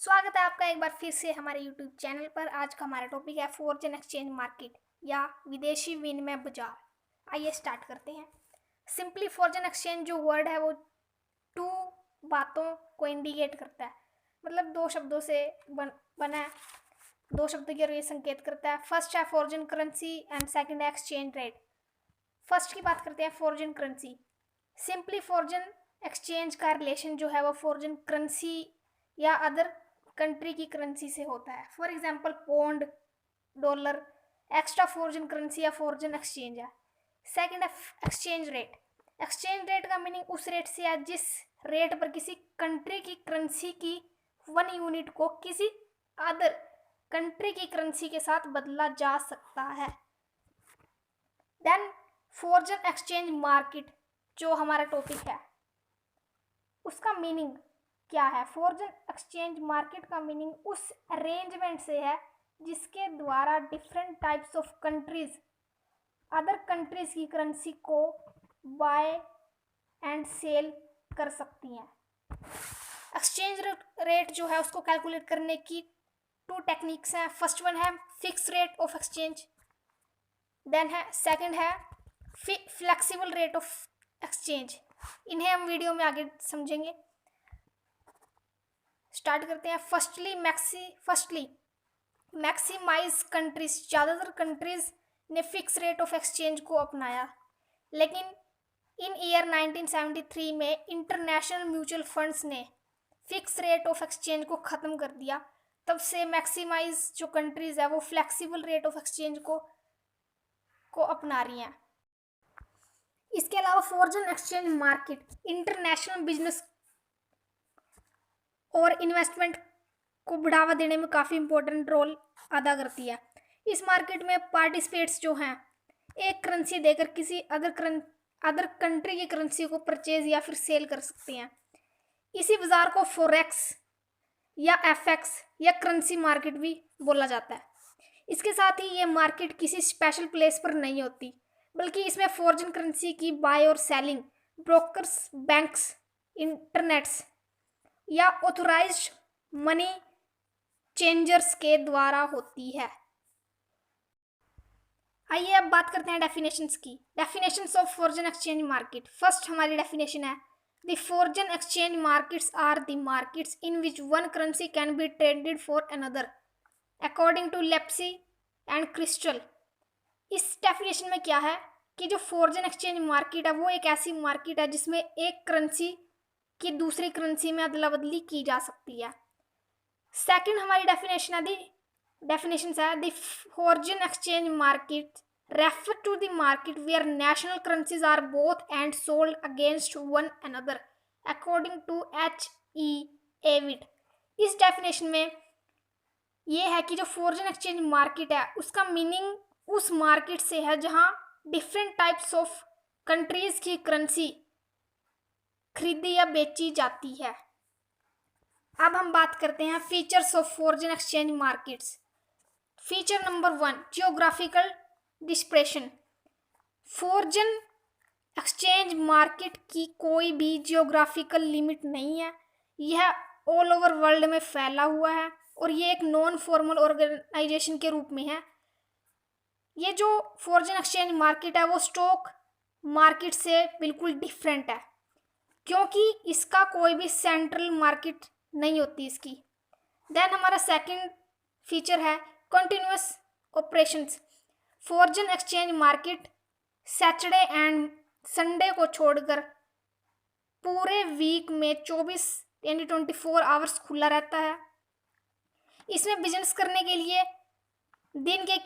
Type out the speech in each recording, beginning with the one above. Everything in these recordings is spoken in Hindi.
स्वागत है आपका एक बार फिर से हमारे YouTube चैनल पर। आज का हमारा टॉपिक है फॉरेन एक्सचेंज मार्केट या विदेशी विनिमय बाजार। आइए स्टार्ट करते हैं। सिंपली फॉरेन एक्सचेंज जो वर्ड है वो टू बातों को इंडिकेट करता है, मतलब दो शब्दों से बना है। दो शब्दों की ओर ये संकेत करता है। फर्स्ट है फॉरेन करेंसी एंड सेकंड है एक्सचेंज रेट। फर्स्ट की बात करते हैं foreign currency. Simply foreign exchange का रिलेशन जो है वो फॉरेन करेंसी या अदर कंट्री की करेंसी से होता है। For example pound, dollar extra foreign currency या फॉरेन एक्सचेंज है। सेकंड है एक्सचेंज रेट। एक्सचेंज रेट का मीनिंग उस रेट से है जिस रेट पर किसी कंट्री की करेंसी की 1 यूनिट को किसी अदर कंट्री की करेंसी के साथ बदला जा सकता है। देन फॉरेन एक्सचेंज मार्केट जो हमारा टॉपिक है उसका मीनिंग क्या है। फॉरेन एक्सचेंज मार्केट का मीनिंग उस अरेंजमेंट से है जिसके द्वारा different types of countries other countries की करेंसी को बाय एंड सेल कर सकती हैं। एक्सचेंज रेट जो है उसको कैलकुलेट करने की 2 टेक्निक्स हैं। फर्स्ट वन है fix rate of exchange, then है सेकंड है फ्लेक्सिबल रेट ऑफ एक्सचेंज। इन्हें हम वीडियो में आगे समझेंगे। स्टार्ट करते हैं। Firstly maximise countries. ज़्यादातर कंट्रीज ने फिक्स रेट ऑफ एक्सचेंज को अपनाया, लेकिन इन ईयर 1973 में इंटरनेशनल म्यूचुअल फंड्स ने फिक्स रेट ऑफ एक्सचेंज को ख़त्म कर दिया। तब से मैक्सिमाइज जो कंट्रीज है वो फ्लेक्सिबल रेट ऑफ एक्सचेंज को अपना रही हैं। इसके अलावा foreign exchange market international business और इन्वेस्टमेंट को बढ़ावा देने में काफ़ी इंपॉर्टेंट रोल अदा करती है। इस मार्केट में पार्टिसिपेट्स जो हैं एक करेंसी देकर किसी अदर कंट्री की करेंसी को परचेज या फिर सेल कर सकते हैं। इसी बाजार को फॉरेक्स या एफएक्स या करेंसी मार्केट भी बोला जाता है। इसके साथ ही ये मार्केट किसी स्पेशल प्लेस पर नहीं होती, बल्कि इसमें फॉरेन करेंसी की बाय और सेलिंग ब्रोकर्स, बैंक्स, इंटरनेट्स या ऑथोराइज्ड मनी चेंजर्स के द्वारा होती है। आइए अब बात करते हैं डेफिनेशंस की। Definitions of foreign exchange market. First हमारी डेफिनेशन है the foreign exchange markets are the markets in which one currency can be traded for another according to Lipsey and Chrystal. इस डेफिनेशन में क्या है कि जो फॉरेन एक्सचेंज मार्केट है वो एक ऐसी मार्केट है जिसमें एक करेंसी की दूसरी करेंसी में अदला बदली की जा सकती है। सेकंड हमारी डेफिनेशन है the foreign exchange market refer to the market where national currencies are both and sold against one another according to H.E. एविट। इस डेफिनेशन में ये है कि जो फॉरेन एक्सचेंज मार्केट है उसका मीनिंग उस मार्केट से है जहां डिफरेंट टाइप्स ऑफ कंट्रीज की करेंसी खरीदी या बेची जाती है। अब हम बात करते हैं features of foreign exchange markets. Feature number 1 geographical dispersion. Foreign exchange market की कोई भी जियोग्राफिकल लिमिट नहीं है। यह ऑल ओवर वर्ल्ड में फैला हुआ है और ये एक नॉन फॉर्मल ऑर्गेनाइजेशन के रूप में है। ये जो फॉरेन एक्सचेंज मार्केट है वो स्टॉक मार्केट से बिल्कुल डिफरेंट है, क्योंकि इसका कोई भी सेंट्रल मार्केट नहीं होती इसकी। देन हमारा सेकंड फीचर है continuous operations. Foreign exchange market Saturday and Sunday को छोड़कर पूरे वीक में 24 आवर्स खुला रहता है। इसमें बिजनेस करने के लिए दिन के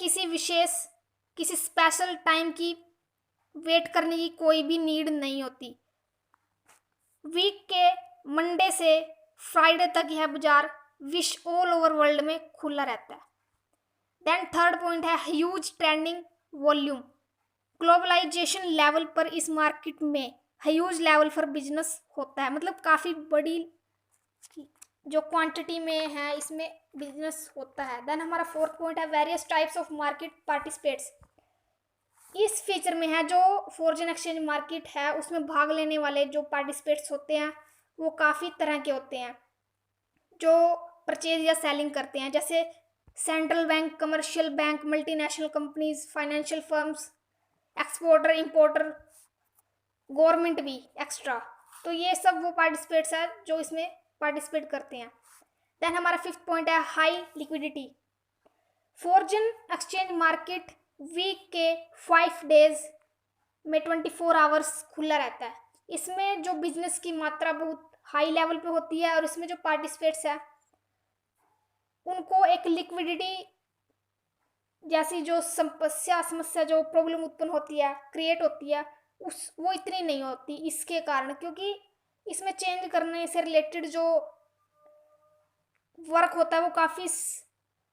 किसी स्पेशल टाइम की वेट करने की कोई भी नीड नहीं होती। वीक के मंडे से फ्राइडे तक यह बाजार विश्व ऑल ओवर वर्ल्ड में खुला रहता है। देन थर्ड पॉइंट है huge trading volume. Globalisation level पर इस मार्केट में ह्यूज लेवल पर बिजनेस होता है, मतलब काफ़ी बड़ी जो क्वांटिटी में है इसमें बिजनेस होता है। देन हमारा फोर्थ पॉइंट है various types of market participates. इस फीचर में है जो फॉरेन एक्सचेंज मार्केट है उसमें भाग लेने वाले जो पार्टिसिपेट्स होते हैं वो काफ़ी तरह के होते हैं। जो परचेज या सेलिंग करते हैं, जैसे central bank, commercial bank, multinational companies, financial firms, exporter, importer, government भी एक्स्ट्रा। तो ये सब वो पार्टिसिपेट्स हैं जो इसमें पार्टिसिपेट करते हैं। देन हमारा फिफ्थ पॉइंट है high liquidity. Foreign exchange market week के 5 डेज में 24 आवर्स खुला रहता है। इसमें जो बिजनेस की मात्रा बहुत हाई लेवल पे होती है और इसमें जो पार्टिसिपेट्स है उनको एक लिक्विडिटी जैसी जो समस्या जो प्रॉब्लम उत्पन्न होती है, क्रिएट होती है, वो इतनी नहीं होती इसके कारण, क्योंकि इसमें चेंज करने से रिलेटेड जो वर्क होता है वो काफ़ी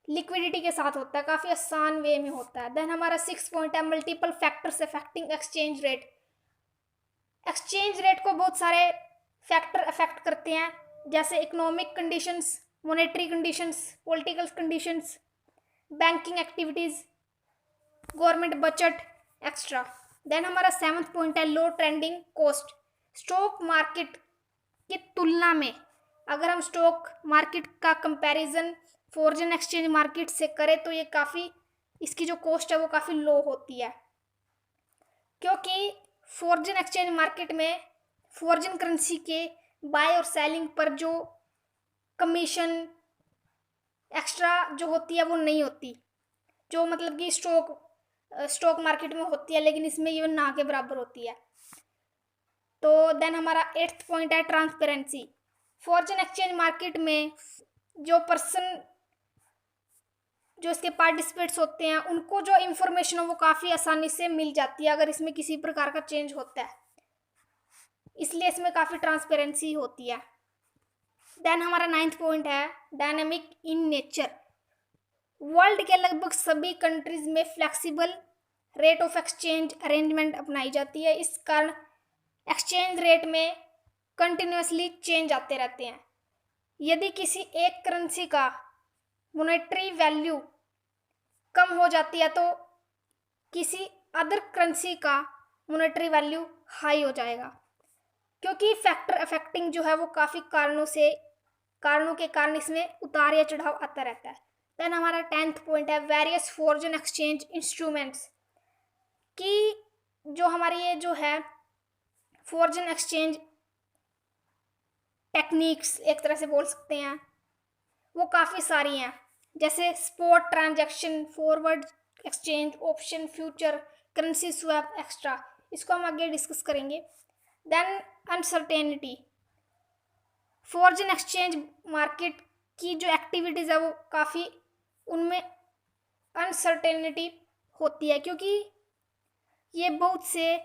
लिक्विडिटी के साथ होता है, काफ़ी आसान वे में होता है। देन हमारा 6 पॉइंट है multiple factors affecting exchange rate. Exchange rate को बहुत सारे फैक्टर अफेक्ट करते हैं, जैसे economic conditions, monetary conditions, political conditions, banking activities, government budget extra. Then हमारा 7th पॉइंट है low trending cost. Stock market की तुलना में अगर हम स्टॉक मार्केट का कंपैरिजन फॉरेन एक्सचेंज मार्केट से करें तो ये काफ़ी, इसकी जो कॉस्ट है वो काफ़ी लो होती है, क्योंकि फॉरेन एक्सचेंज मार्केट में फॉरेन करेंसी के बाय और सेलिंग पर जो कमीशन एक्स्ट्रा जो होती है वो नहीं होती, जो मतलब कि स्टॉक मार्केट में होती है, लेकिन इसमें ये ना के बराबर होती है। तो देन हमारा 8th पॉइंट है ट्रांसपेरेंसी। फॉरेन एक्सचेंज मार्केट में जो पर्सन जो इसके पार्टिसिपेट्स होते हैं उनको जो इन्फॉर्मेशन है वो काफ़ी आसानी से मिल जाती है अगर इसमें किसी प्रकार का चेंज होता है, इसलिए इसमें काफ़ी ट्रांसपेरेंसी होती है। देन हमारा 9th पॉइंट है डायनामिक इन नेचर। वर्ल्ड के लगभग सभी कंट्रीज में flexible rate of exchange arrangement अपनाई जाती है। इस कारण एक्सचेंज रेट में कंटिन्यूसली चेंज आते रहते हैं। यदि किसी एक करेंसी का मॉनेटरी वैल्यू कम हो जाती है तो किसी अदर करेंसी का मॉनेटरी वैल्यू हाई हो जाएगा, क्योंकि फैक्टर अफेक्टिंग जो है वो काफ़ी कारणों के कारण इसमें उतार या चढ़ाव आता रहता है। देन हमारा 10th पॉइंट है वेरियस फॉरेन एक्सचेंज इंस्ट्रूमेंट्स। कि जो हमारी ये जो है फॉरेन एक्सचेंज टेक्निक्स एक तरह से बोल सकते हैं, वो काफ़ी सारी हैं, जैसे spot transaction, forward exchange, option, future, currency swap extra. इसको हम आगे डिस्कस करेंगे। Then uncertainty. Foreign exchange market की जो एक्टिविटीज़ है वो काफ़ी, उनमें अनसर्टेनिटी होती है, क्योंकि ये बहुत से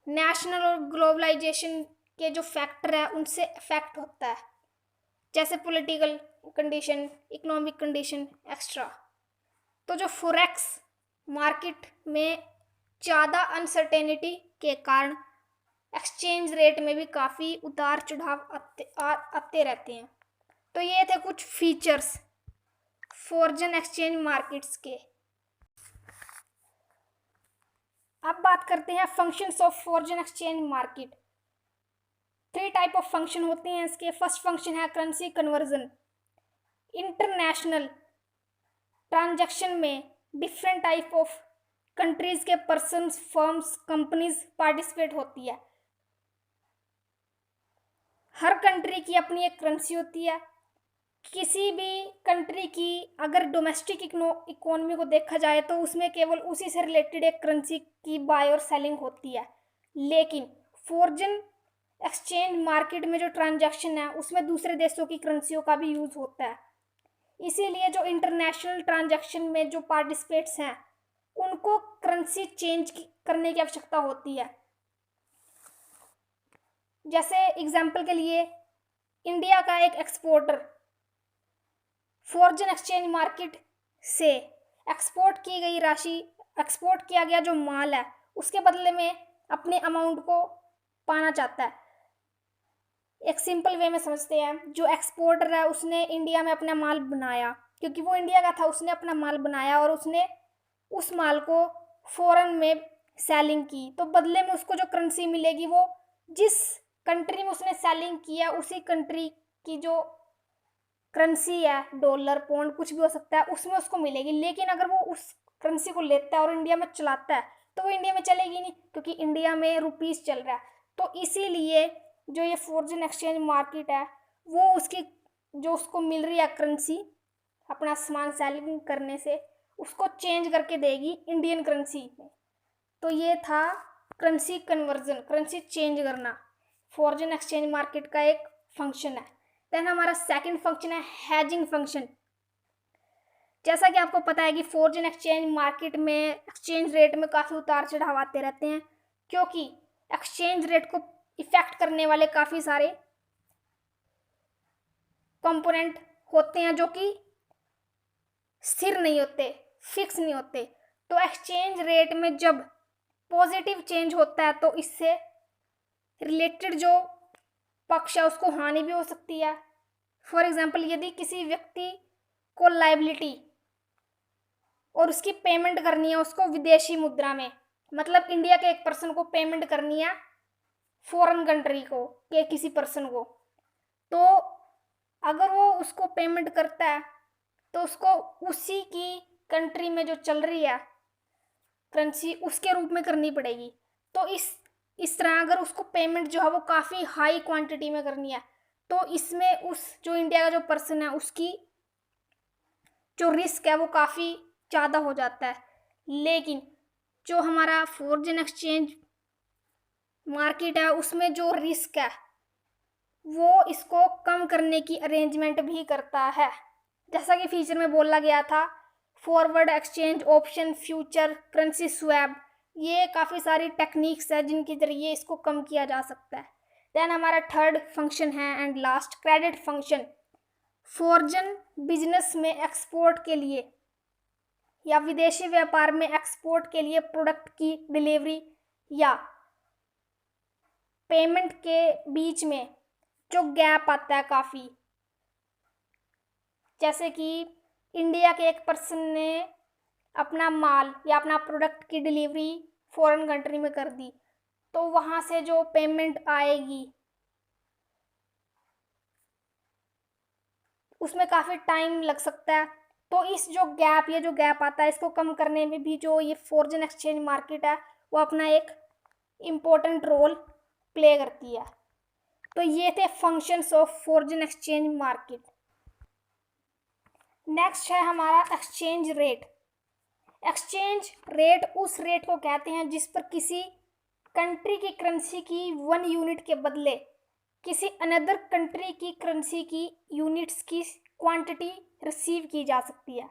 नेशनल और ग्लोबलाइजेशन के जो फैक्टर है उनसे अफेक्ट होता है, जैसे political condition, economic condition extra. तो जो फॉरेक्स मार्केट में ज़्यादा अनसर्टेनिटी के कारण एक्सचेंज रेट में भी काफ़ी उतार चढ़ाव आते रहते हैं। तो ये थे कुछ फीचर्स फॉरेन एक्सचेंज मार्केट्स के। अब बात करते हैं functions of foreign exchange market. 3 type of function होते हैं इसके। फर्स्ट फंक्शन है करेंसी कन्वर्जन। इंटरनेशनल ट्रांजैक्शन में डिफरेंट टाइप ऑफ कंट्रीज के पर्सन्स, फर्म्स, कंपनीज पार्टिसिपेट होती है। हर कंट्री की अपनी एक करेंसी होती है। किसी भी कंट्री की अगर डोमेस्टिक इकोनॉमी को देखा जाए तो उसमें केवल उसी से रिलेटेड एक करेंसी की बाय और सेलिंग होती है, लेकिन फॉरेन एक्सचेंज मार्केट में जो ट्रांजैक्शन है उसमें दूसरे देशों की करेंसियों का भी यूज़ होता है। इसीलिए जो इंटरनेशनल ट्रांजैक्शन में जो पार्टिसिपेट्स हैं उनको करेंसी चेंज करने की आवश्यकता होती है। जैसे एग्जाम्पल के लिए इंडिया का एक एक्सपोर्टर फॉरेन एक्सचेंज मार्केट से एक्सपोर्ट की गई राशि, एक्सपोर्ट किया गया जो माल है उसके बदले में अपने अमाउंट को पाना चाहता है। एक सिंपल वे में समझते हैं, जो एक्सपोर्टर है उसने इंडिया में अपना माल बनाया, क्योंकि वो इंडिया का था, उसने अपना माल बनाया और उसने उस माल को फॉरेन में सेलिंग की, तो बदले में उसको जो करेंसी मिलेगी वो जिस कंट्री में उसने सेलिंग किया उसी कंट्री की जो करेंसी है, डॉलर, पौंड, कुछ भी हो सकता है, उसमें उसको मिलेगी। लेकिन अगर वो उस करेंसी को लेता है और इंडिया में चलाता है तो वो इंडिया में चलेगी नहीं, क्योंकि इंडिया में रुपीस चल रहा है। तो इसीलिए जो ये फॉरेन एक्सचेंज मार्केट है वो उसकी जो उसको मिल रही है करेंसी अपना सामान सेलिंग करने से, उसको चेंज करके देगी इंडियन करेंसी में। तो ये था करेंसी कन्वर्जन, करेंसी चेंज करना, फॉरेन एक्सचेंज मार्केट का एक फंक्शन है। देन हमारा सेकंड फंक्शन है हेजिंग फंक्शन। जैसा कि आपको पता है कि फॉरेन एक्सचेंज मार्केट में एक्सचेंज रेट में काफ़ी उतार चढ़ाव आते रहते हैं, क्योंकि एक्सचेंज रेट को इफेक्ट करने वाले काफ़ी सारे कंपोनेंट होते हैं जो कि स्थिर नहीं होते, फिक्स नहीं होते। तो एक्सचेंज रेट में जब पॉजिटिव चेंज होता है तो इससे रिलेटेड जो पक्ष है उसको हानि भी हो सकती है। फॉर एग्जाम्पल, यदि किसी व्यक्ति को लायबिलिटी और उसकी पेमेंट करनी है उसको विदेशी मुद्रा में, मतलब इंडिया के एक पर्सन को पेमेंट करनी है फॉरेन कंट्री को के किसी पर्सन को, तो अगर वो उसको पेमेंट करता है तो उसको उसी की कंट्री में जो चल रही है करेंसी उसके रूप में करनी पड़ेगी। तो इस तरह अगर उसको पेमेंट जो है वो काफ़ी हाई क्वांटिटी में करनी है तो इसमें उस जो इंडिया का जो पर्सन है उसकी जो रिस्क है वो काफ़ी ज़्यादा हो जाता है। लेकिन जो हमारा फॉरेन एक्सचेंज मार्केट है उसमें जो रिस्क है वो इसको कम करने की अरेंजमेंट भी करता है। जैसा कि फीचर में बोला गया था, forward exchange option, future, currency swap, ये काफ़ी सारी टेक्निक्स है जिनके जरिए इसको कम किया जा सकता है। देन हमारा थर्ड फंक्शन है and last credit function. Foreign business में एक्सपोर्ट के लिए या विदेशी व्यापार में एक्सपोर्ट के लिए प्रोडक्ट की डिलीवरी या पेमेंट के बीच में जो गैप आता है काफ़ी, जैसे कि इंडिया के एक पर्सन ने अपना माल या अपना प्रोडक्ट की डिलीवरी फॉरेन कंट्री में कर दी, तो वहाँ से जो पेमेंट आएगी उसमें काफ़ी टाइम लग सकता है। तो इस जो गैप आता है इसको कम करने में भी जो ये फॉरेन एक्सचेंज मार्केट है वो अपना एक इम्पोर्टेंट रोल प्ले करती है। तो ये थे functions of foreign exchange market. Next है हमारा एक्सचेंज रेट। एक्सचेंज रेट उस रेट को कहते हैं जिस पर किसी कंट्री की करेंसी की 1 यूनिट के बदले किसी अनदर कंट्री की करेंसी की यूनिट्स की क्वांटिटी रिसीव की जा सकती है।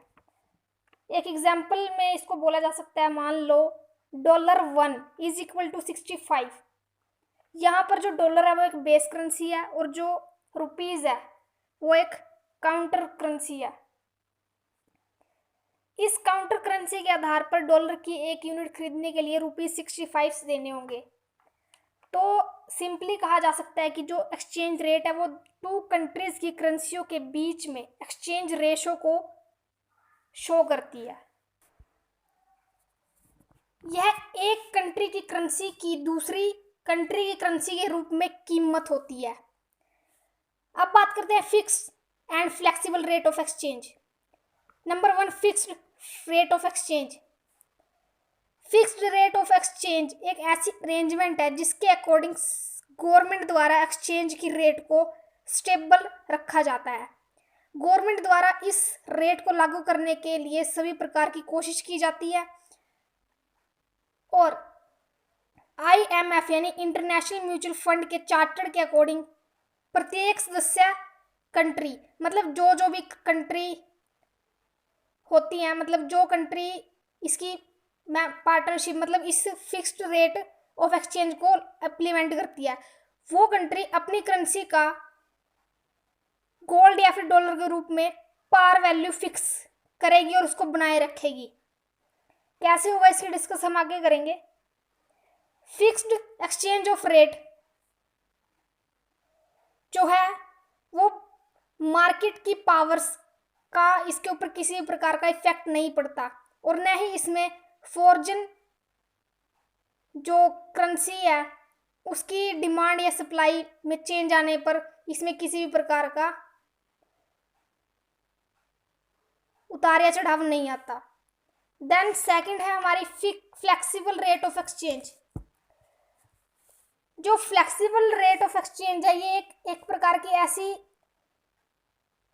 एक एग्जांपल में इसको बोला जा सकता है, मान लो $1 इज इक्वल टू 65। यहाँ पर जो डॉलर है वो एक बेस करेंसी है और जो रुपीज़ है वो एक काउंटर करेंसी है। इस काउंटर करेंसी के आधार पर डॉलर की एक यूनिट खरीदने के लिए ₹65 देने होंगे। तो सिंपली कहा जा सकता है कि जो एक्सचेंज रेट है वो 2 कंट्रीज की करेंसियों के बीच में एक्सचेंज रेशो को शो करती है। यह एक कंट्री की करेंसी की दूसरी कंट्री की करेंसी के रूप में कीमत होती है। अब बात करते हैं fix and flexible rate of exchange. Number 1, fixed rate of exchange. Fixed rate of exchange एक ऐसी अरेंजमेंट है जिसके अकॉर्डिंग गवर्नमेंट द्वारा एक्सचेंज की रेट को स्टेबल रखा जाता है। गवर्नमेंट द्वारा इस रेट को लागू करने के लिए सभी प्रकार की कोशिश की जाती है और IMF यानी इंटरनेशनल म्यूचुअल फंड के चार्टर के अकॉर्डिंग प्रत्येक सदस्य कंट्री, मतलब जो भी कंट्री होती हैं, मतलब जो कंट्री इसकी पार्टनरशिप मतलब इस फिक्स्ड रेट ऑफ एक्सचेंज को इम्प्लीमेंट करती है, वो कंट्री अपनी करेंसी का गोल्ड या फिर डॉलर के रूप में पार वैल्यू फिक्स करेगी और उसको बनाए रखेगी। कैसे होगा इसकी डिस्कस हम आगे करेंगे। फिक्स्ड एक्सचेंज ऑफ रेट जो है वो मार्केट की पावर्स का इसके ऊपर किसी भी प्रकार का इफेक्ट नहीं पड़ता और न ही इसमें फॉरेन जो करेंसी है उसकी डिमांड या सप्लाई में चेंज आने पर इसमें किसी भी प्रकार का उतार या चढ़ाव नहीं आता। देन सेकंड है हमारी फ्लेक्सिबल रेट ऑफ एक्सचेंज। जो फ्लेक्सिबल रेट ऑफ एक्सचेंज है ये एक प्रकार की ऐसी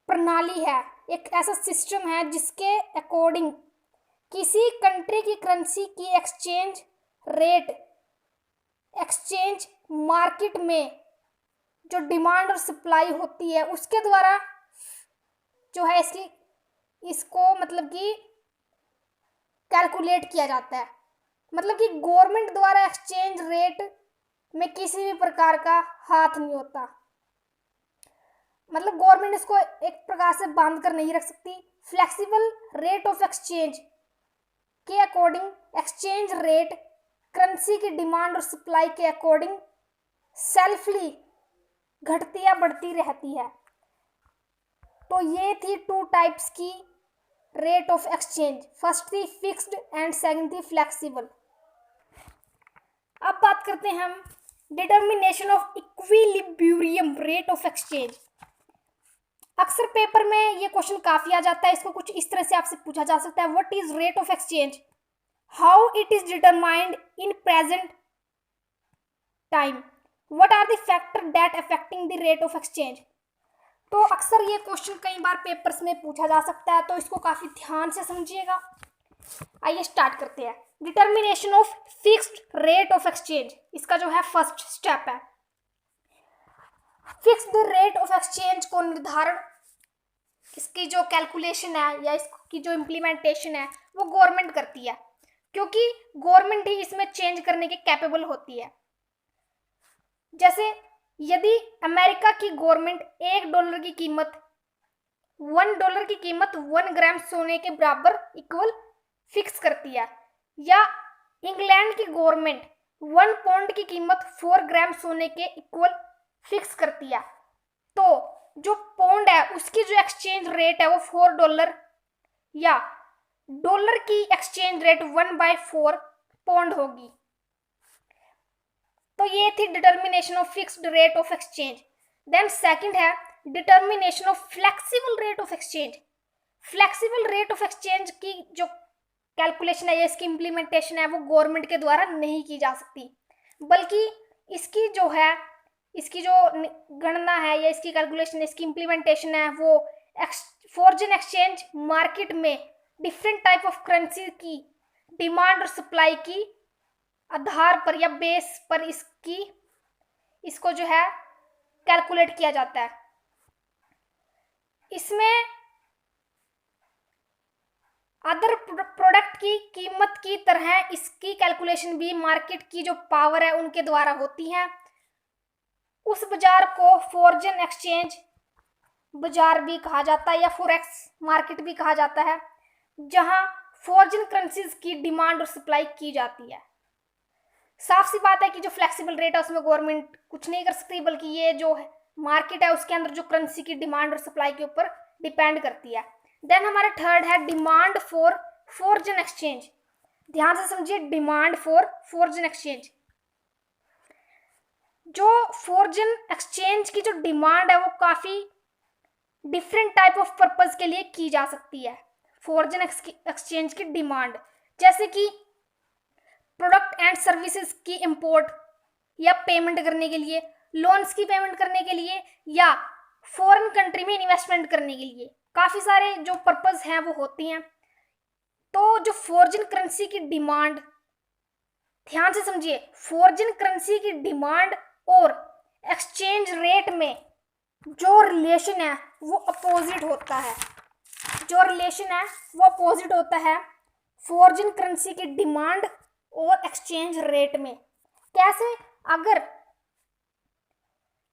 प्रणाली है, एक ऐसा सिस्टम है जिसके अकॉर्डिंग किसी कंट्री की करेंसी की एक्सचेंज रेट एक्सचेंज मार्केट में जो डिमांड और सप्लाई होती है उसके द्वारा जो है इसको मतलब कि कैलकुलेट किया जाता है। मतलब कि गवर्नमेंट द्वारा एक्सचेंज रेट में किसी भी प्रकार का हाथ नहीं होता। मतलब गवर्नमेंट इसको एक प्रकार से बांध कर नहीं रख सकती। फ्लेक्सिबल रेट ऑफ एक्सचेंज के अकॉर्डिंग एक्सचेंज रेट करेंसी की डिमांड और सप्लाई के अकॉर्डिंग सेल्फली घटती या बढ़ती रहती है। तो ये थी टू टाइप्स की रेट ऑफ एक्सचेंज, फर्स्ट थी फिक्स्ड एंड सेकंड थी फ्लेक्सिबल। अब बात करते हैं हम determination of equilibrium rate of exchange. अक्सर पेपर में ये क्वेश्चन काफी आ जाता है। इसको कुछ इस तरह से आपसे पूछा जा सकता है, what is rate of exchange, how it is determined in present time, what are the factor that affecting the rate of exchange. तो अक्सर ये क्वेश्चन कई बार पेपर्स में पूछा जा सकता है, तो इसको काफी ध्यान से समझिएगा। आइए स्टार्ट करते हैं। Determination of fixed rate of exchange, इसका जो है फर्स्ट स्टेप है। फिक्स्ड रेट ऑफ एक्सचेंज को निर्धारण, इसकी जो कैलकुलेशन है या इसकी जो इम्प्लीमेंटेशन है वो गवर्नमेंट करती है, क्योंकि गवर्नमेंट ही इसमें चेंज करने के कैपेबल होती है। जैसे यदि अमेरिका की गवर्नमेंट $1 की कीमत $1 ग्राम सोने के बराबर इक्वल फिक्स करती है, या इंग्लैंड की गवर्नमेंट 1 पाउंड की कीमत 4 ग्राम सोने के इक्वल फिक्स करती है, तो जो पाउंड है उसकी जो एक्सचेंज रेट है वो $4 या डॉलर की एक्सचेंज रेट 1/4 पाउंड होगी। तो ये थी determination of fixed rate of exchange. Then second है determination of flexible rate of exchange. Flexible rate of exchange की जो कैलकुलेशन है या इसकी इम्प्लीमेंटेशन है वो गवर्नमेंट के द्वारा नहीं की जा सकती, बल्कि इसकी जो गणना है या इसकी कैलकुलेशन, इसकी इम्प्लीमेंटेशन है वो फॉरेन एक्सचेंज मार्केट में डिफरेंट टाइप ऑफ करेंसी की डिमांड और सप्लाई की आधार पर या बेस पर इसको जो है कैलकुलेट किया जाता है। इसमें अदर प्रोडक्ट की कीमत की तरह इसकी कैलकुलेशन भी मार्केट की जो पावर है उनके द्वारा होती है। उस बाजार को फॉरेन एक्सचेंज बाजार भी कहा जाता है या फॉरेक्स मार्केट भी कहा जाता है, जहां फॉरेन करेंसीज की डिमांड और सप्लाई की जाती है। साफ सी बात है कि जो फ्लेक्सिबल रेट है उसमें गवर्नमेंट कुछ नहीं कर सकती, बल्कि ये जो मार्केट है उसके अंदर जो करेंसी की डिमांड और सप्लाई के ऊपर डिपेंड करती है। देन हमारा थर्ड है डिमांड फॉर फॉरेन एक्सचेंज। ध्यान से समझिए, डिमांड फॉर फॉरेन एक्सचेंज। जो फॉरेन एक्सचेंज की जो डिमांड है वो काफी डिफरेंट टाइप ऑफ पर्पस के लिए की जा सकती है। फॉरेन एक्सचेंज की डिमांड जैसे कि प्रोडक्ट एंड सर्विसेज की इंपोर्ट या पेमेंट करने के लिए, लोन्स की पेमेंट करने के लिए, या फॉरेन कंट्री में इन्वेस्टमेंट करने के लिए, काफी सारे जो पर्पस हैं वो होती हैं। तो जो फॉरेन करेंसी की डिमांड, ध्यान से समझिए, फॉरेन करेंसी की डिमांड और एक्सचेंज रेट में जो रिलेशन है वो अपोजिट होता है। जो रिलेशन है वो अपोजिट होता है फॉरेन करेंसी की डिमांड और एक्सचेंज रेट में। कैसे?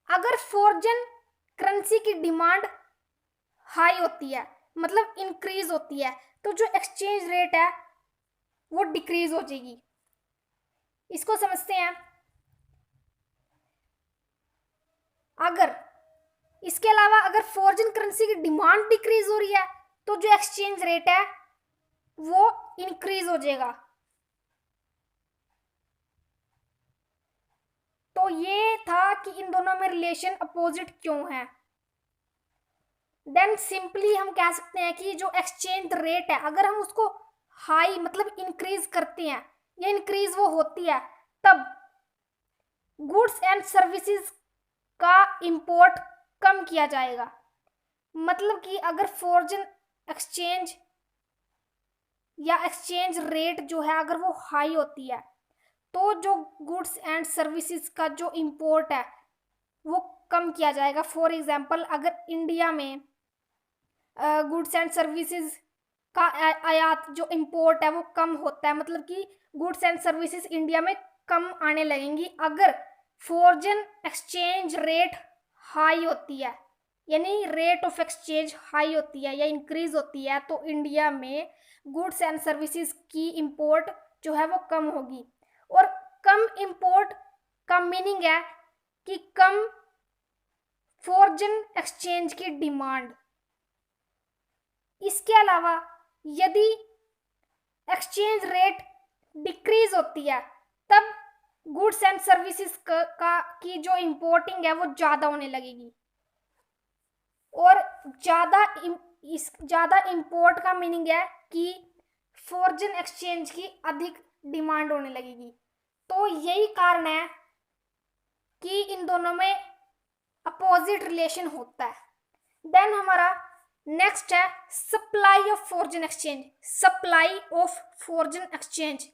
अगर फॉरेन करेंसी की डिमांड हाई होती है, मतलब इंक्रीज होती है, तो जो एक्सचेंज रेट है वो डिक्रीज हो जाएगी। इसको समझते हैं। इसके अलावा अगर फॉरेन करेंसी की डिमांड डिक्रीज हो रही है तो जो एक्सचेंज रेट है वो इंक्रीज हो जाएगा। तो ये था कि इन दोनों में रिलेशन अपोजिट क्यों है। देन सिंपली हम कह सकते हैं कि जो एक्सचेंज रेट है अगर हम उसको हाई मतलब इंक्रीज करते हैं या इंक्रीज वो होती है, तब गुड्स एंड सर्विसेज का इंपोर्ट कम किया जाएगा। मतलब कि अगर फॉरेन एक्सचेंज या एक्सचेंज रेट जो है अगर वो हाई होती है तो जो गुड्स एंड सर्विसेज का जो इंपोर्ट है वो कम किया जाएगा। फॉर एग्जांपल अगर इंडिया में गुड्स एंड सर्विसेज का आयात जो इंपोर्ट है वो कम होता है, मतलब कि गुड्स एंड सर्विसेज इंडिया में कम आने लगेंगी अगर फॉरेन एक्सचेंज रेट हाई होती है, यानी रेट ऑफ एक्सचेंज हाई होती है या इंक्रीज होती है, तो इंडिया में गुड्स एंड सर्विसेज की इंपोर्ट जो है वो कम होगी। और कम इंपोर्ट का मीनिंग है कि कम फॉरेन एक्सचेंज की डिमांड। इसके अलावा यदि एक्सचेंज रेट डिक्रीज होती है तब गुड्स एंड सर्विसेज की जो इंपोर्टिंग है वो ज़्यादा होने लगेगी। और ज़्यादा इंपोर्ट का मीनिंग है कि फॉरेन एक्सचेंज की अधिक डिमांड होने लगेगी। तो यही कारण है कि इन दोनों में अपोजिट रिलेशन होता है। देन हमारा नेक्स्ट है supply of foreign exchange. Supply of foreign exchange,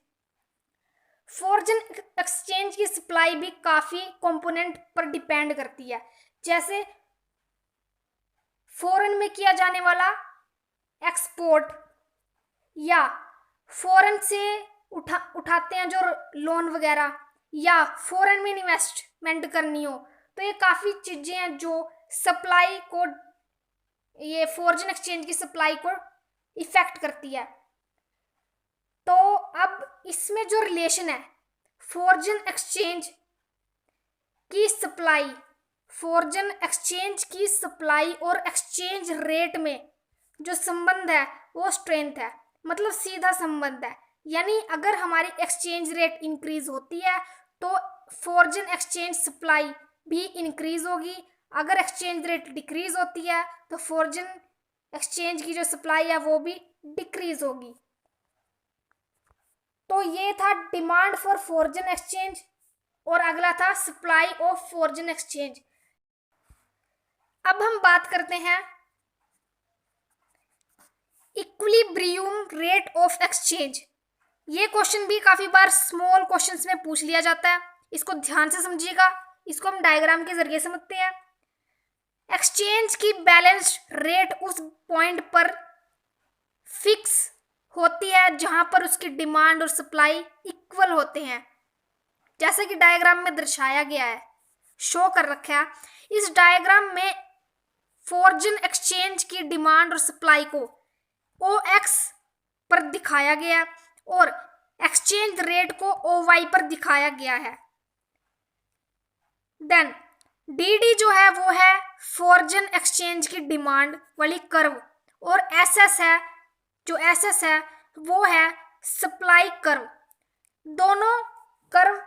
foreign exchange की सप्लाई भी काफ़ी कंपोनेंट पर डिपेंड करती है। जैसे फॉरेन में किया जाने वाला एक्सपोर्ट या फॉरेन से उठाते हैं जो लोन वगैरह, या फॉरेन में इन्वेस्टमेंट करनी हो, तो ये काफ़ी चीज़ें हैं जो सप्लाई को, ये फॉरेन एक्सचेंज की सप्लाई को इफेक्ट करती है। तो अब इसमें जो रिलेशन है फॉरेन एक्सचेंज की सप्लाई, फॉरेन एक्सचेंज की सप्लाई और एक्सचेंज रेट में जो संबंध है वो स्ट्रेंथ है, मतलब सीधा संबंध है। यानी अगर हमारी एक्सचेंज रेट इंक्रीज होती है तो फॉरेन एक्सचेंज सप्लाई भी इंक्रीज होगी। अगर एक्सचेंज रेट डिक्रीज होती है तो फॉरेन एक्सचेंज की जो सप्लाई है वो भी डिक्रीज होगी। तो ये था डिमांड फॉर फॉरेन एक्सचेंज और अगला था सप्लाई ऑफ फॉरेन एक्सचेंज। अब हम बात करते हैं इक्विलिब्रियम रेट ऑफ एक्सचेंज। ये क्वेश्चन भी काफ़ी बार स्मॉल क्वेश्चंस में पूछ लिया जाता है, इसको ध्यान से समझिएगा। इसको हम डायग्राम के जरिए समझते हैं। एक्सचेंज की बैलेंस रेट उस पॉइंट पर फिक्स होती है जहां पर उसकी डिमांड और सप्लाई इक्वल होते हैं, जैसे कि डायग्राम में दर्शाया गया है, शो कर रखा है। इस डायग्राम में फॉरेन एक्सचेंज की डिमांड और सप्लाई को OX पर दिखाया गया है और एक्सचेंज रेट को OY पर दिखाया गया है। देन DD जो है वो है फॉरेन एक्सचेंज की डिमांड वाली कर्व, और SS है, जो SS है वो है सप्लाई कर्व। दोनों कर्व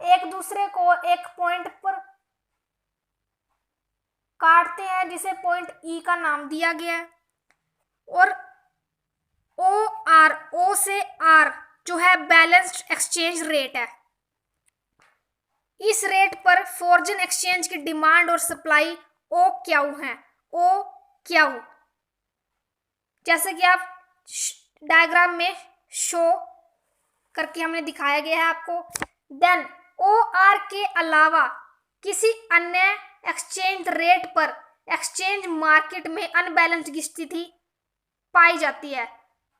एक दूसरे को एक पॉइंट पर काटते हैं जिसे पॉइंट E का नाम दिया गया है, और O से R जो है बैलेंस्ड एक्सचेंज रेट है। इस रेट पर फॉरेन एक्सचेंज की डिमांड और सप्लाई OQ है, OQ, जैसे कि आप डायग्राम में शो करके हमने दिखाया गया है आपको। देन OR के अलावा किसी अन्य एक्सचेंज रेट पर एक्सचेंज मार्केट में अनबैलेंस्ड की स्थिति पाई जाती है।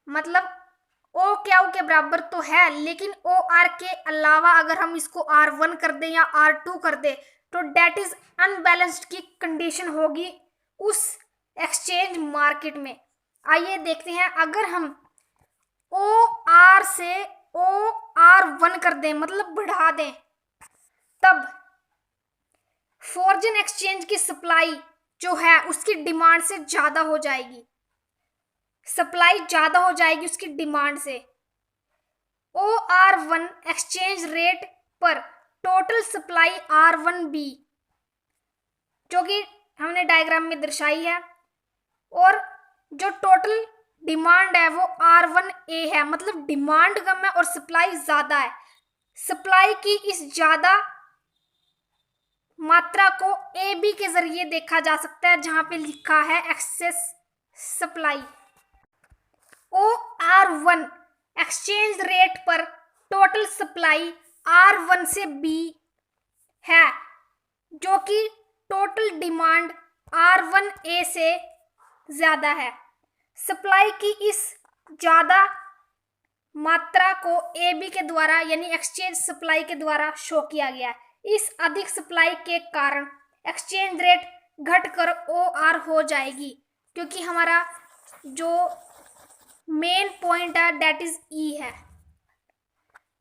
मतलब OQ के बराबर तो है, लेकिन OR के अलावा अगर हम इसको R1 कर दें या R2 कर दें तो डेट इज अनबैलेंस्ड की कंडीशन होगी उस एक्सचेंज मार्केट में। आइए देखते हैं, अगर हम OR से OR1 कर दें, मतलब बढ़ा दें, तब फॉरेन एक्सचेंज की सप्लाई जो है उसकी डिमांड से ज़्यादा हो जाएगी, सप्लाई ज़्यादा हो जाएगी उसकी डिमांड से। OR1 एक्सचेंज रेट पर टोटल सप्लाई R1B जो कि हमने डायग्राम में दर्शाई है, और जो टोटल डिमांड है वो R1A है, मतलब डिमांड कम है और सप्लाई ज्यादा है। सप्लाई की इस ज्यादा मात्रा को AB के जरिए देखा जा सकता है, जहां पे लिखा है excess supply. OR1 exchange rate पर टोटल सप्लाई R1 से B है, जो कि टोटल डिमांड R1A से ज्यादा है। सप्लाई की इस ज्यादा मात्रा को AB के द्वारा यानी एक्सचेंज सप्लाई के द्वारा शो किया गया है। इस अधिक सप्लाई के कारण एक्सचेंज रेट घटकर OR हो जाएगी, क्योंकि हमारा जो मेन पॉइंट है दैट इज E है।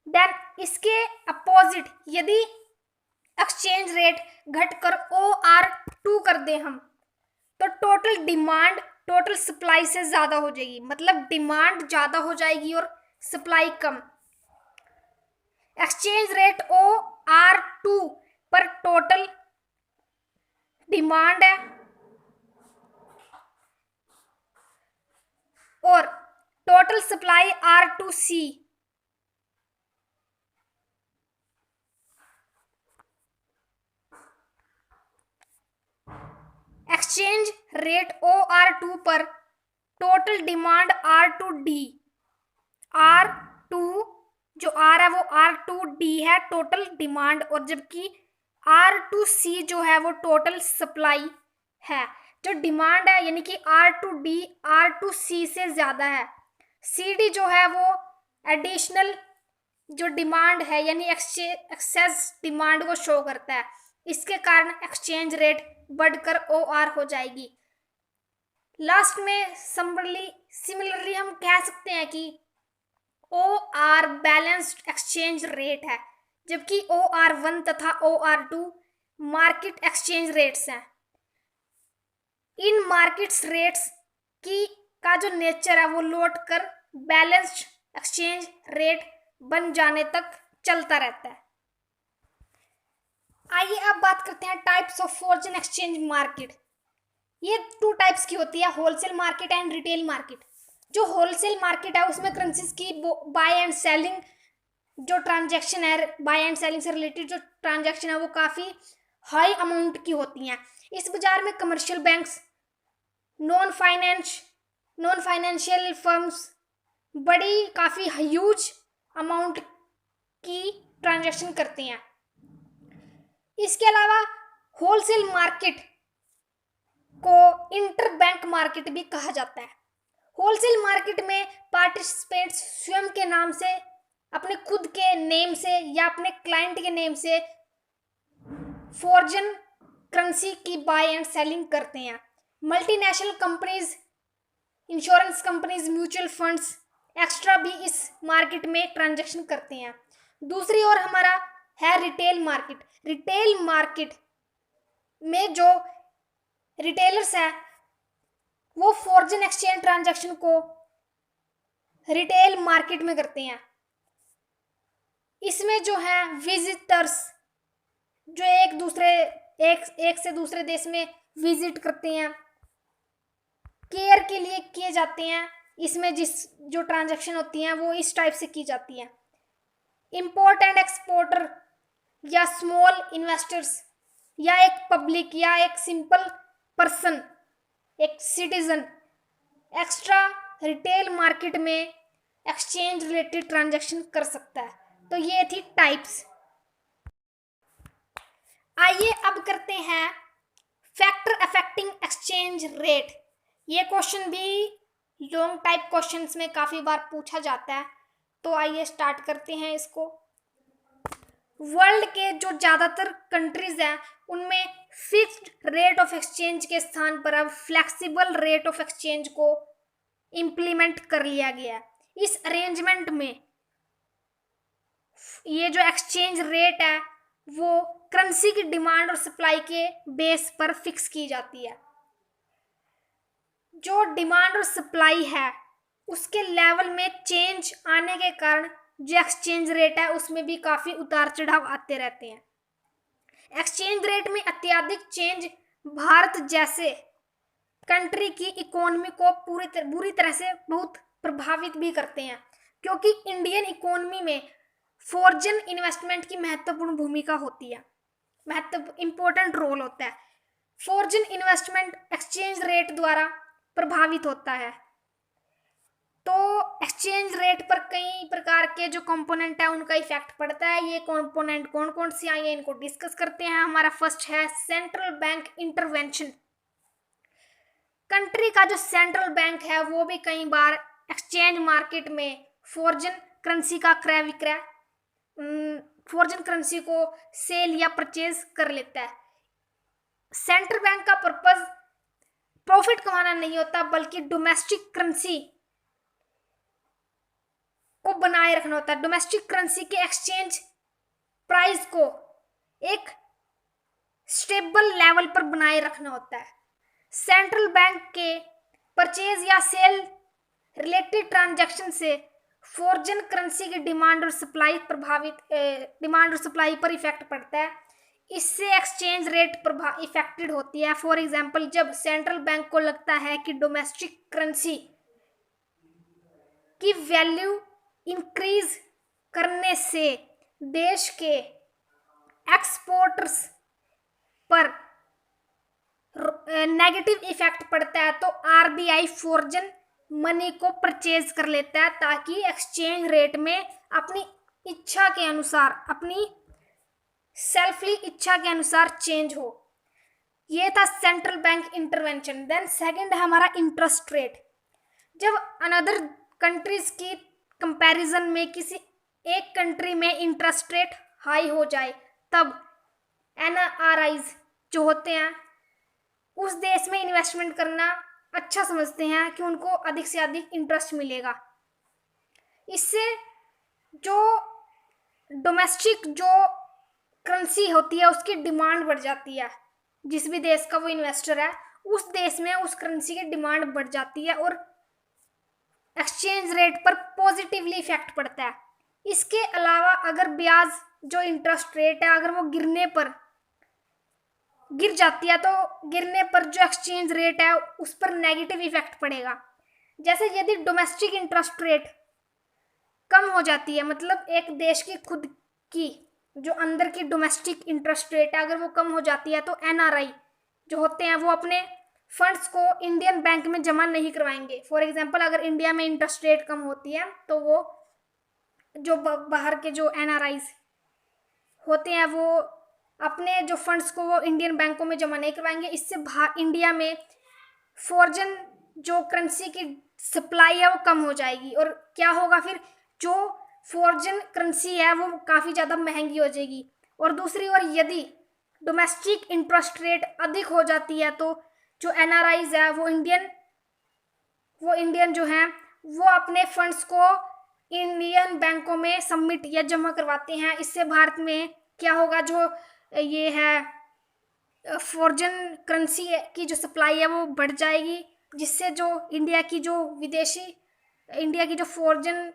देन इसके अपोजिट यदि एक्सचेंज रेट घटकर OR2 कर दे हम, तो टोटल डिमांड टोटल सप्लाई से ज्यादा हो जाएगी, मतलब डिमांड ज्यादा हो जाएगी और सप्लाई कम। एक्सचेंज रेट OR2 पर टोटल डिमांड है और total supply R2C। Exchange rate OR2 पर टोटल डिमांड R2D। R2 जो R है वो R2D है टोटल डिमांड, और जबकि R2C जो है वो टोटल सप्लाई है। जो डिमांड है यानी कि R2D R2C से ज्यादा है। CD जो है वो एडिशनल जो डिमांड है यानी एक्सेस डिमांड को शो करता है। इसके कारण एक्सचेंज रेट बढ़कर OR हो जाएगी। लास्ट में सिमिलरली हम कह सकते हैं कि OR बैलेंस्ड एक्सचेंज रेट है, जबकि OR1 तथा OR2 मार्केट एक्सचेंज रेट्स हैं। इन मार्केट्स रेट्स का जो नेचर है वो लौट कर बैलेंस्ड एक्सचेंज रेट बन जाने तक चलता रहता है। आइए अब बात करते हैं types of foreign exchange market. ये 2 टाइप्स की होती है, wholesale market and retail market. जो होलसेल मार्केट है उसमें करेंसीज की बाय एंड सेलिंग जो ट्रांजैक्शन है, बाय एंड सेलिंग से रिलेटेड जो ट्रांजैक्शन है वो काफ़ी हाई अमाउंट की होती हैं। इस बाजार में commercial banks, non financial firms बड़ी काफ़ी ह्यूज अमाउंट की ट्रांजैक्शन करती हैं। इसके अलावा होलसेल मार्केट को इंटर बैंक मार्केट भी कहा जाता है। होलसेल मार्केट में पार्टिसिपेंट्स स्वयं के नाम से, अपने खुद के नेम से या अपने क्लाइंट के नेम से फॉरेन करेंसी की बाय एंड सेलिंग करते हैं। Multinational companies, insurance companies, mutual funds extra भी इस मार्केट में ट्रांजैक्शन करते हैं। दूसरी ओर हमारा है रिटेल मार्केट। रिटेल मार्केट में जो रिटेलर्स हैं वो फॉरेन एक्सचेंज ट्रांजैक्शन को रिटेल मार्केट में करते हैं। इसमें जो है विजिटर्स जो एक से दूसरे देश में विजिट करते हैं, केयर के लिए किए जाते हैं। इसमें जो ट्रांजैक्शन होती हैं वो इस टाइप से की जाती है। इंपोर्ट एंड एक्सपोर्टर या स्मॉल इन्वेस्टर्स या एक पब्लिक या एक सिंपल पर्सन, एक सिटीजन एक्स्ट्रा रिटेल मार्केट में एक्सचेंज रिलेटेड ट्रांजैक्शन कर सकता है। तो ये थी टाइप्स। आइए अब करते हैं फैक्टर अफेक्टिंग एक्सचेंज रेट। ये क्वेश्चन भी लॉन्ग टाइप क्वेश्चंस में काफ़ी बार पूछा जाता है, तो आइए स्टार्ट करते हैं इसको। वर्ल्ड के जो ज़्यादातर कंट्रीज हैं उनमें फिक्स्ड रेट ऑफ एक्सचेंज के स्थान पर अब फ्लेक्सिबल रेट ऑफ एक्सचेंज को इम्प्लीमेंट कर लिया गया है। इस अरेंजमेंट में ये जो एक्सचेंज रेट है वो करेंसी की डिमांड और सप्लाई के बेस पर फिक्स की जाती है। जो डिमांड और सप्लाई है उसके लेवल में चेंज आने के कारण जो एक्सचेंज रेट है उसमें भी काफ़ी उतार चढ़ाव आते रहते हैं। एक्सचेंज रेट में अत्यधिक चेंज भारत जैसे कंट्री की इकोनॉमी को बुरी तरह से बहुत प्रभावित भी करते हैं, क्योंकि इंडियन इकोनॉमी में फॉरेन इन्वेस्टमेंट की महत्वपूर्ण भूमिका होती है, इंपॉर्टेंट रोल होता है। फॉरेन इन्वेस्टमेंट एक्सचेंज रेट द्वारा प्रभावित होता है। तो एक्सचेंज रेट पर कई प्रकार के जो कंपोनेंट है उनका इफेक्ट पड़ता है। ये कंपोनेंट कौन कौन सी आई है इनको डिस्कस करते हैं। हमारा फर्स्ट है सेंट्रल बैंक इंटरवेंशन। कंट्री का जो सेंट्रल बैंक है वो भी कई बार एक्सचेंज मार्केट में फॉरेन करेंसी का क्रय विक्रय, फॉरेन करेंसी को सेल या परचेज कर लेता है। सेंट्रल बैंक का पर्पस प्रॉफिट कमाना नहीं होता, बल्कि डोमेस्टिक करेंसी को बनाए रखना होता है। डोमेस्टिक करेंसी के एक्सचेंज प्राइस को एक स्टेबल लेवल पर बनाए रखना होता है। सेंट्रल बैंक के परचेज या सेल रिलेटेड ट्रांजैक्शन से फॉरेन करेंसी की डिमांड और सप्लाई पर इफेक्ट पड़ता है। इससे एक्सचेंज रेट इफेक्टेड होती है। फॉर एग्जांपल, जब सेंट्रल बैंक को लगता है कि डोमेस्टिक करेंसी की वैल्यू इंक्रीज करने से देश के एक्सपोर्टर्स पर नेगेटिव इफेक्ट पड़ता है, तो आरबीआई फॉरेन मनी को परचेज कर लेता है ताकि एक्सचेंज रेट में अपनी इच्छा के अनुसार, अपनी सेल्फली इच्छा के अनुसार चेंज हो। ये था central bank intervention. Then second है हमारा इंटरेस्ट रेट। जब अनदर कंट्रीज की कंपैरिजन में किसी एक कंट्री में इंटरेस्ट रेट हाई हो जाए, तब एनआरआईज जो होते हैं उस देश में इन्वेस्टमेंट करना अच्छा समझते हैं कि उनको अधिक से अधिक इंटरेस्ट मिलेगा। इससे जो डोमेस्टिक जो करेंसी होती है उसकी डिमांड बढ़ जाती है। जिस भी देश का वो इन्वेस्टर है उस देश में उस करेंसी की डिमांड बढ़ जाती है और एक्सचेंज रेट पर पॉजिटिवली इफेक्ट पड़ता है। इसके अलावा अगर ब्याज जो इंटरेस्ट रेट है अगर वो गिर जाती है, तो गिरने पर जो एक्सचेंज रेट है उस पर नेगेटिव इफेक्ट पड़ेगा। जैसे यदि डोमेस्टिक इंटरेस्ट रेट कम हो जाती है, मतलब एक देश की खुद की जो अंदर की डोमेस्टिक इंटरेस्ट रेट है अगर वो कम हो जाती है, तो एनआरआई जो होते हैं वो अपने फंड्स को इंडियन बैंक में जमा नहीं करवाएंगे। फॉर एग्जांपल, अगर इंडिया में इंटरेस्ट रेट कम होती है तो वो जो बाहर के जो एनआरआईज होते हैं वो अपने जो फंड्स को वो इंडियन बैंकों में जमा नहीं करवाएंगे। इससे इंडिया में फॉरेन जो करेंसी की सप्लाई है वो कम हो जाएगी और क्या होगा, फिर जो फॉरेन करेंसी है वो काफ़ी ज़्यादा महंगी हो जाएगी। और दूसरी ओर यदि डोमेस्टिक इंटरेस्ट रेट अधिक हो जाती है तो जो एनआरआईज है वो इंडियन जो हैं वो अपने फंड्स को इंडियन बैंकों में सबमिट या जमा करवाते हैं। इससे भारत में क्या होगा, जो ये है फॉरेन करेंसी की जो सप्लाई है वो बढ़ जाएगी, जिससे जो इंडिया की जो फॉरेन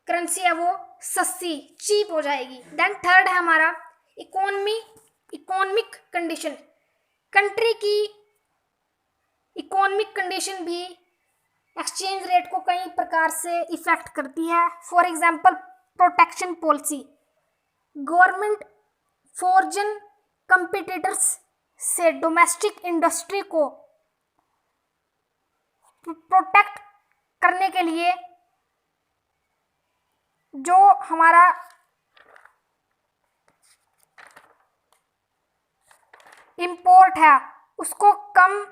करेंसी है वो सस्ती चीप हो जाएगी। देन थर्ड है हमारा इकोनॉमिक कंडीशन। कंट्री की इकोनॉमिक कंडीशन भी एक्सचेंज रेट को कई प्रकार से इफेक्ट करती है। For example, protection policy. Government foreign competitors से डोमेस्टिक इंडस्ट्री को प्रोटेक्ट करने के लिए जो हमारा इंपोर्ट है उसको कम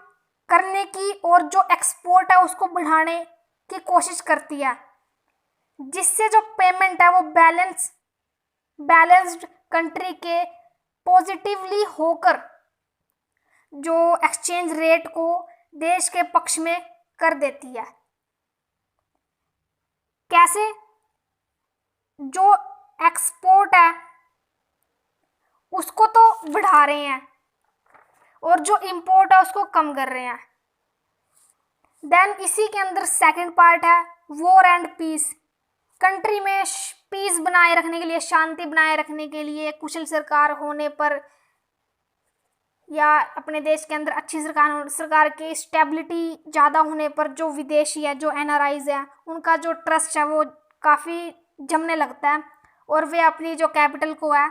करने की और जो एक्सपोर्ट है उसको बढ़ाने की कोशिश करती है, जिससे जो पेमेंट है वो बैलेंस्ड कंट्री के पॉजिटिवली होकर जो एक्सचेंज रेट को देश के पक्ष में कर देती है। कैसे? जो एक्सपोर्ट है उसको तो बढ़ा रहे हैं और जो इंपोर्ट है उसको कम कर रहे हैं। देन इसी के अंदर सेकंड पार्ट है वॉर एंड पीस। कंट्री में पीस बनाए रखने के लिए, शांति बनाए रखने के लिए कुशल सरकार होने पर या अपने देश के अंदर अच्छी सरकार की स्टेबिलिटी ज़्यादा होने पर जो विदेशी है, जो एनआरआईज है, उनका जो ट्रस्ट है वो काफ़ी जमने लगता है और वे अपनी जो कैपिटल को है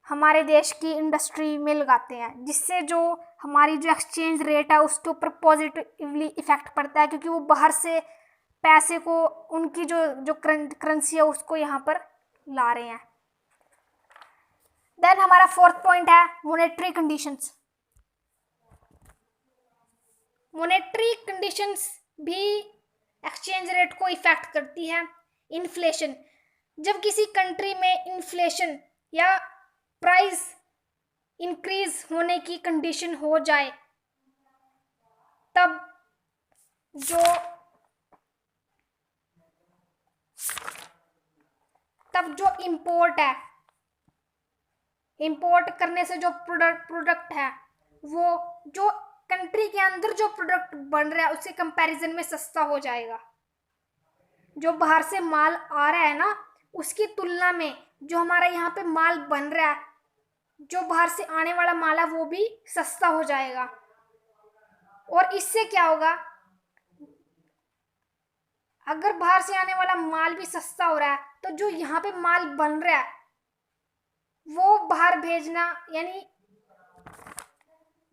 हमारे देश की इंडस्ट्री में लगाते हैं, जिससे जो हमारी जो एक्सचेंज रेट है उसके ऊपर पॉजिटिवली इफेक्ट पड़ता है, क्योंकि वो बाहर से पैसे को, उनकी जो करेंसी है उसको यहाँ पर ला रहे हैं। देन हमारा फोर्थ पॉइंट है मॉनेटरी कंडीशंस। मॉनेटरी कंडीशंस भी एक्सचेंज रेट को इफेक्ट करती है। इन्फ्लेशन, जब किसी कंट्री में इन्फ्लेशन या प्राइस इंक्रीज होने की कंडीशन हो जाए तब जो इंपोर्ट है, इंपोर्ट करने से जो प्रोडक्ट है वो जो कंट्री के अंदर जो प्रोडक्ट बन रहा है उसके कंपैरिजन में सस्ता हो जाएगा। जो बाहर से माल आ रहा है ना उसकी तुलना में जो हमारा यहाँ पे माल बन रहा है, जो बाहर से आने वाला माल है वो भी सस्ता हो जाएगा। और इससे क्या होगा, अगर बाहर से आने वाला माल भी सस्ता हो रहा है तो जो यहाँ पे माल बन रहा है वो बाहर भेजना यानी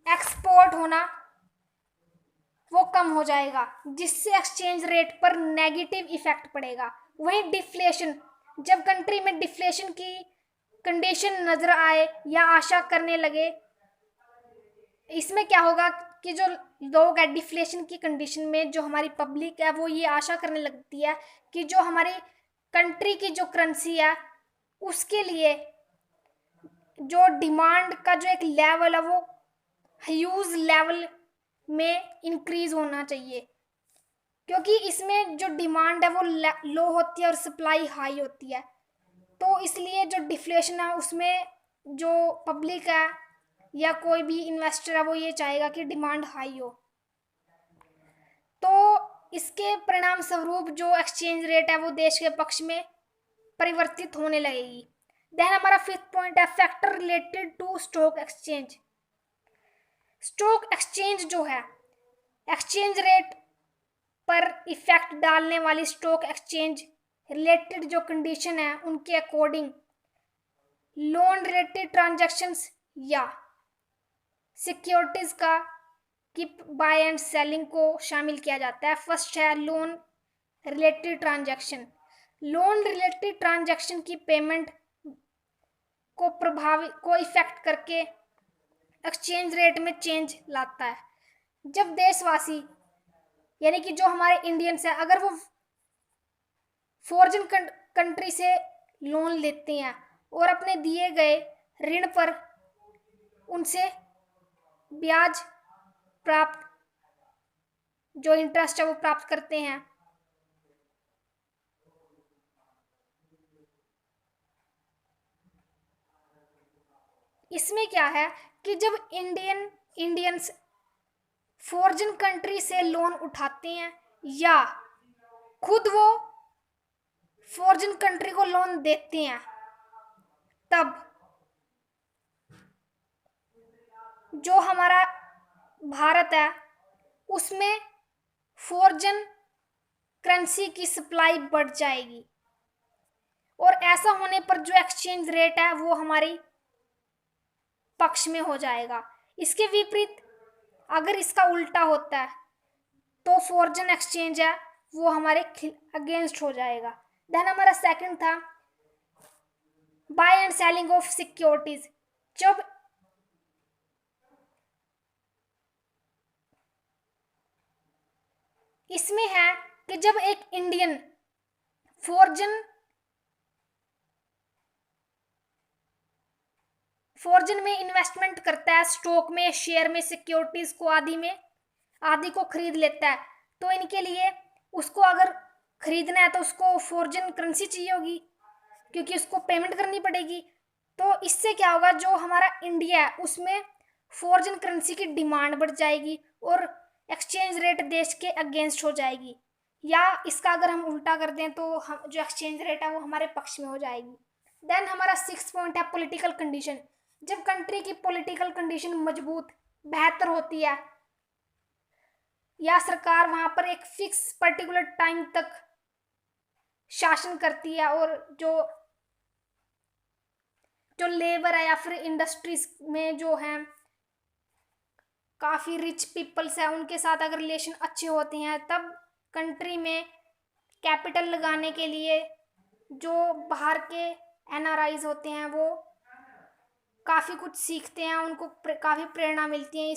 एक्सपोर्ट होना वो कम हो जाएगा, जिससे एक्सचेंज रेट पर नेगेटिव इफेक्ट पड़ेगा। वहीं डिफ्लेशन, जब कंट्री में डिफ्लेशन की कंडीशन नजर आए या आशा करने लगे, इसमें क्या होगा कि जो लोग है डिफ्लेशन की कंडीशन में, जो हमारी पब्लिक है वो ये आशा करने लगती है कि जो हमारी कंट्री की जो करेंसी है उसके लिए जो डिमांड का जो एक लेवल है वो ह्यूज लेवल में इंक्रीज होना चाहिए, क्योंकि इसमें जो डिमांड है वो लो होती है और सप्लाई हाई होती है। तो इसलिए जो डिफ्लेशन है उसमें जो पब्लिक है या कोई भी इन्वेस्टर है वो ये चाहेगा कि डिमांड हाई हो। तो इसके परिणाम स्वरूप जो एक्सचेंज रेट है वो देश के पक्ष में परिवर्तित होने लगेगी। देन हमारा फिफ्थ पॉइंट है factor related to stock exchange. Stock exchange जो है, एक्सचेंज रेट पर इफेक्ट डालने वाली स्टॉक एक्सचेंज रिलेटेड जो कंडीशन है उनके अकॉर्डिंग लोन रिलेटेड ट्रांजैक्शंस या सिक्योरिटीज का की बाय एंड सेलिंग को शामिल किया जाता है। फर्स्ट है loan related transaction. Loan related transaction की पेमेंट को इफेक्ट करके एक्सचेंज रेट में चेंज लाता है। जब देशवासी यानी कि जो हमारे इंडियंस हैं अगर वो फॉरेन कंट्री से लोन लेते हैं और अपने दिए गए ऋण पर उनसे ब्याज प्राप्त जो इंटरेस्ट है वो प्राप्त करते हैं, इसमें क्या है कि जब इंडियंस फॉरेन कंट्री से लोन उठाते हैं या खुद वो फॉरेन कंट्री को लोन देते हैं, तब जो हमारा भारत है उसमें फॉरेन करेंसी की सप्लाई बढ़ जाएगी और ऐसा होने पर जो एक्सचेंज रेट है वो हमारी पक्ष में हो जाएगा। इसके विपरीत अगर इसका उल्टा होता है तो फॉरेन एक्सचेंज है वो हमारे अगेंस्ट हो जाएगा। देन हमारा सेकंड था buy and selling of securities. जब इसमें है कि जब एक इंडियन फॉरेन में इन्वेस्टमेंट करता है, स्टॉक में, शेयर में, सिक्योरिटीज को आदि को खरीद लेता है, तो इनके लिए उसको अगर खरीदना है तो उसको फॉरेन करेंसी चाहिए होगी क्योंकि उसको पेमेंट करनी पड़ेगी। तो इससे क्या होगा, जो हमारा इंडिया है उसमें फॉरेन करेंसी की डिमांड बढ़ जाएगी और एक्सचेंज रेट देश के अगेंस्ट हो जाएगी। या इसका अगर हम उल्टा कर दें तो हम जो एक्सचेंज रेट है वो हमारे पक्ष में हो जाएगी। देन हमारा 6 पॉइंट है पॉलिटिकल कंडीशन। जब कंट्री की पॉलिटिकल कंडीशन मजबूत बेहतर होती है या सरकार वहां पर एक फिक्स पर्टिकुलर टाइम तक शासन करती है और जो लेबर है या फिर इंडस्ट्रीज में जो है काफ़ी रिच पीपल्स है उनके साथ अगर रिलेशन अच्छे होते हैं, तब कंट्री में कैपिटल लगाने के लिए जो बाहर के एनआरआईज होते हैं वो काफ़ी कुछ सीखते हैं, उनको काफ़ी प्रेरणा मिलती है।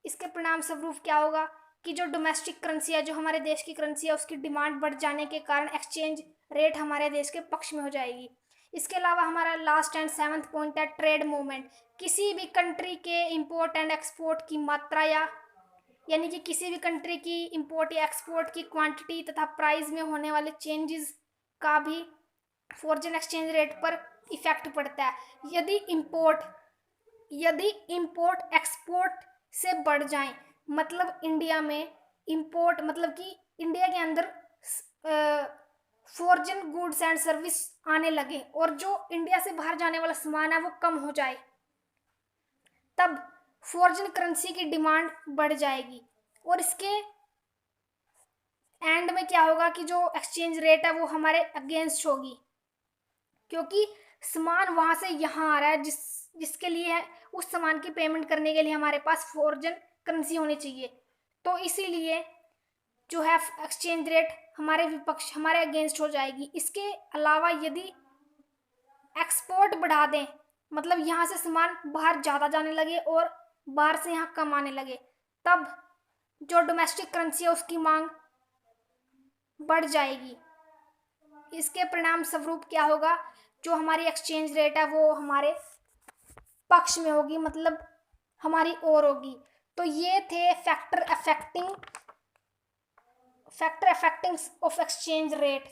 इसके परिणाम स्वरूप क्या होगा कि जो डोमेस्टिक करेंसी है, जो हमारे देश की करेंसी है, उसकी डिमांड बढ़ जाने के कारण एक्सचेंज रेट हमारे देश के पक्ष में हो जाएगी। इसके अलावा हमारा लास्ट एंड 7th पॉइंट है ट्रेड मूवमेंट। किसी भी कंट्री के इंपोर्ट एंड एक्सपोर्ट की मात्रा यानी कि किसी भी कंट्री की इंपोर्ट या एक्सपोर्ट की क्वांटिटी तथा प्राइस में होने वाले चेंजेस का भी फॉरेन एक्सचेंज रेट पर इफेक्ट पड़ता है। यदि इंपोर्ट एक्सपोर्ट से बढ़ जाए, मतलब इंडिया में इंपोर्ट मतलब कि इंडिया के अंदर फॉरेन गुड्स एंड सर्विस आने लगे और जो इंडिया से बाहर जाने वाला सामान है वो कम हो जाए, तब फॉरेन करेंसी की डिमांड बढ़ जाएगी और इसके एंड में क्या होगा कि जो एक्सचेंज रेट है वो हमारे अगेंस्ट होगी, क्योंकि सामान वहां से यहाँ आ रहा है जिसके लिए उस सामान की पेमेंट करने के लिए हमारे पास फॉरेन करेंसी होनी चाहिए। तो इसीलिए जो है एक्सचेंज रेट हमारे विपक्ष हमारे अगेंस्ट हो जाएगी। इसके अलावा यदि एक्सपोर्ट बढ़ा दें, मतलब यहाँ से सामान बाहर ज़्यादा जाने लगे और बाहर से यहाँ कम आने लगे, तब जो डोमेस्टिक करेंसी है उसकी मांग बढ़ जाएगी। इसके परिणाम स्वरूप क्या होगा, जो हमारी एक्सचेंज रेट है वो हमारे पक्ष में होगी, मतलब हमारी ओर होगी। तो ये थे factor affecting of exchange rate.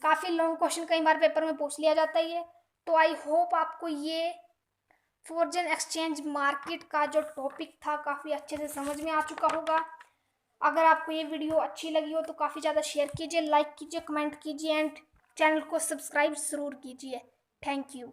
काफ़ी लॉन्ग क्वेश्चन कई बार पेपर में पूछ लिया जाता है ये। तो आई होप आपको ये फॉरेन एक्सचेंज मार्केट का जो टॉपिक था काफ़ी अच्छे से समझ में आ चुका होगा। अगर आपको ये वीडियो अच्छी लगी हो तो काफ़ी ज़्यादा शेयर कीजिए, लाइक कीजिए, कमेंट कीजिए एंड चैनल को सब्सक्राइब ज़रूर कीजिए। Thank you.